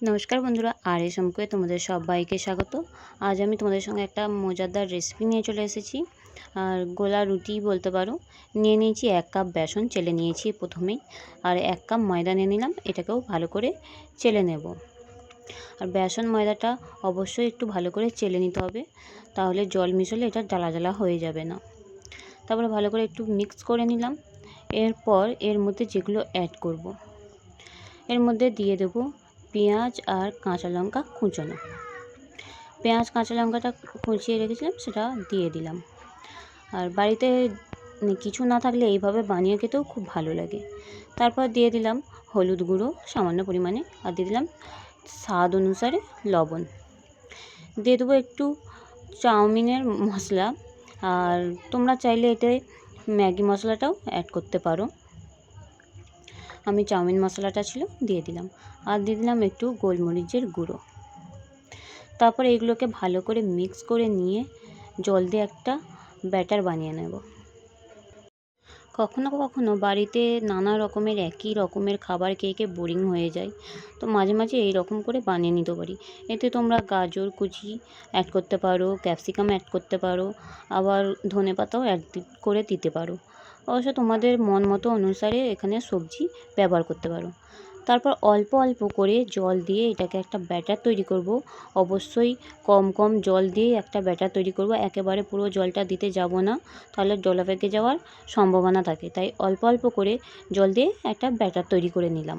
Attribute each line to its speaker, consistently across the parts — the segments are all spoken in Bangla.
Speaker 1: নমস্কার বন্ধুরা, আর এস সম্পর্কে তোমাদের সবাইকে স্বাগত। আজ আমি তোমাদের সঙ্গে একটা মজাদার রেসিপি নিয়ে চলে এসেছি, আর গোলা রুটি বলতে পারো। নিয়ে নিয়েছি 1 কাপ বেসন, চেলে নিয়েছি প্রথমেই, আর 1 কাপ ময়দা নিয়ে নিলাম। এটাকেও ভালো করে চেলে নেব। আর বেসন ময়দাটা অবশ্যই একটু ভালো করে চেলে নিতে হবে, তাহলে জল মিশলে এটা জ্বালা জ্বালা হয়ে যাবে না। তারপরে ভালো করে একটু মিক্স করে নিলাম। এরপর এর মধ্যে যেগুলো অ্যাড করব, এর মধ্যে দিয়ে দেবো পেঁয়াজ আর কাঁচা লঙ্কা কুচোনো। পেঁয়াজ কাঁচা লঙ্কাটা কুচিয়ে রেখেছিলাম, সেটা দিয়ে দিলাম। আর বাড়িতে কিছু না থাকলে এইভাবে বানিয়ে খেতেও খুব ভালো লাগে। তারপর দিয়ে দিলাম হলুদ গুঁড়ো সামান্য পরিমাণে, আর দিয়ে দিলাম স্বাদ অনুসারে লবণ। দিয়ে দেবো একটু চাউমিনের মশলা, আর তোমরা চাইলে এতে ম্যাগি মশলাটাও অ্যাড করতে পারো। আমি চাউমিন মশলাটা ছিল দিয়ে দিলাম, আর দিয়ে দিলাম একটু গোলমরিচের গুঁড়ো। তারপরে এগুলোকে ভালো করে মিক্স করে নিয়ে জল দিয়ে একটা ব্যাটার বানিয়ে নেব। কখনো কখনো বাড়িতে নানা রকমের একই রকমের খাবার খেয়ে বোরিং হয়ে যায়, তো মাঝে মাঝে এই রকম করে বানিয়ে নিতে পারি। এতে তোমরা গাজর কুচি অ্যাড করতে পারো, ক্যাপসিকাম অ্যাড করতে পারো, আবার ধনেপাতাও অ্যাড করে দিতে পারো। অবশ্য তোমাদের মন মতো অনুসারে এখানে সবজি ব্যবহার করতে পারো। তারপর অল্প অল্প করে জল দিয়ে এটাকে একটা ব্যাটার তৈরি করব। অবশ্যই কম কম জল দিয়ে একটা ব্যাটার তৈরি করব, একেবারে পুরো জলটা দিতে যাব না, তাহলে দলা পেকে যাওয়ার সম্ভাবনা থাকে। তাই অল্প অল্প করে জল দিয়ে একটা ব্যাটার তৈরি করে নিলাম।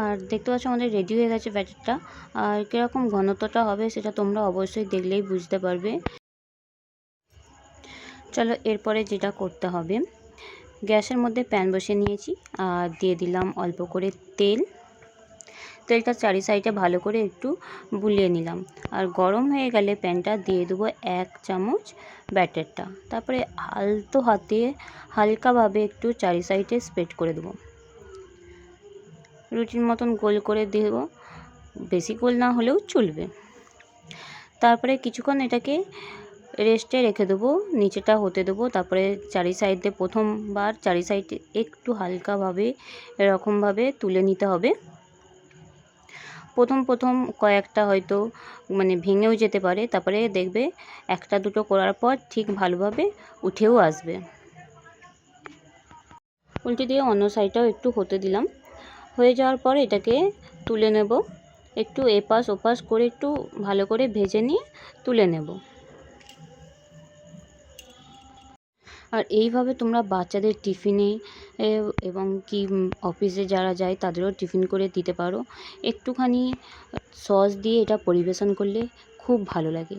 Speaker 1: আর দেখতে পাচ্ছ আমাদের রেডি হয়ে গেছে ব্যাটারটা। আর কীরকম ঘনত্বটা হবে সেটা তোমরা অবশ্যই দেখলেই বুঝতে পারবে। চলো এরপরে যেটা করতে হবে, গ্যাসের মধ্যে প্যান বসিয়ে নিয়েছি, আর দিয়ে দিলাম অল্প করে তেলটা চারি সাইডে ভালো করে একটু বুলিয়ে নিলাম। আর গরম হয়ে গেলে প্যানটা দিয়ে দেবো 1 চামচ ব্যাটারটা। তারপরে আলতো হাতে হালকাভাবে একটু চারি সাইডে স্প্রেড করে দেবো, রুটির মতন গোল করে দেবো, বেশি গোল না হলেও চলবে। তারপরে কিছুক্ষণ এটাকে রেস্টে রেখে দেবো, নিচেটা হতে দেবো। তারপরে চারি সাইডে প্রথমবার চারি সাইডে একটু হালকাভাবে এরকমভাবে তুলে নিতে হবে। প্রথম কয়েকটা হয়তো ভেঙেও যেতে পারে, তারপরে দেখবে একটা দুটো করার পর ঠিক ভালোভাবে উঠেও আসবে। উল্টে দিয়ে অন্য সাইডটাও একটু হতে দিলাম। হয়ে যাওয়ার পর এটাকে তুলে নেব, একটু এপাশ ওপাশ করে একটু ভালো করে ভেজে নিয়ে তুলে নেব। আর এইভাবে তোমরা বাচ্চাদের টিফিনে এবং কি অফিসে যারা যায় তাদেরও টিফিন করে দিতে পারো। একটুখানি সস দিয়ে এটা পরিবেশন করলে খুব ভালো লাগে।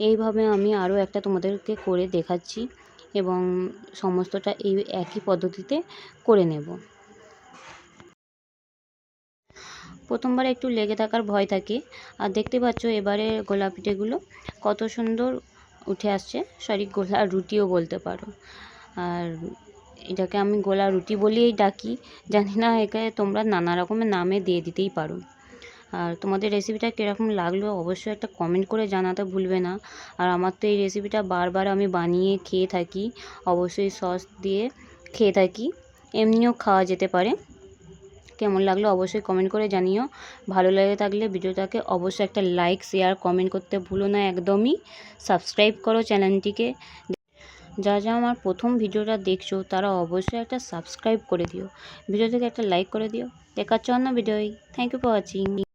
Speaker 1: এইভাবে আমি আরও একটা তোমাদেরকে করে দেখাচ্ছি, এবং সমস্তটা এই একই পদ্ধতিতে করে নেব। প্রথমবার একটু লেগে থাকার ভয় থাকে। আর দেখতে পাচ্ছ এবারে গোলা পিঠেগুলো কত সুন্দর উঠে আসছে, সরি গোলা রুটিও বলতে পারো। আর এটাকে আমি গোলা রুটি বলেই ডাকি, জানি না একে তোমরা নানা রকমের নামে দিয়ে দিতেই পারো। আর তোমাদের রেসিপিটা কীরকম লাগলো অবশ্যই একটা কমেন্ট করে জানাতে ভুলবে না। আর আমার তো এই রেসিপিটা বারবার আমি বানিয়ে খেয়ে থাকি, অবশ্যই সস দিয়ে খেয়ে থাকি, এমনিও খাওয়া যেতে পারে। কেমন লাগলো অবশ্যই কমেন্ট করে জানিও। ভালো লেগে থাকলে ভিডিওটাকে অবশ্যই একটা লাইক শেয়ার কমেন্ট করতে ভুলো না একদমই। সাবস্ক্রাইব করো চ্যানেলটিকে। যারা আমার প্রথম ভিডিওটা দেখছো তারা অবশ্যই একটা সাবস্ক্রাইব করে দিও, ভিডিওটাকে একটা লাইক করে দিও। দেখাচ্ছ অন্য ভিডিওই। Thank you for watching.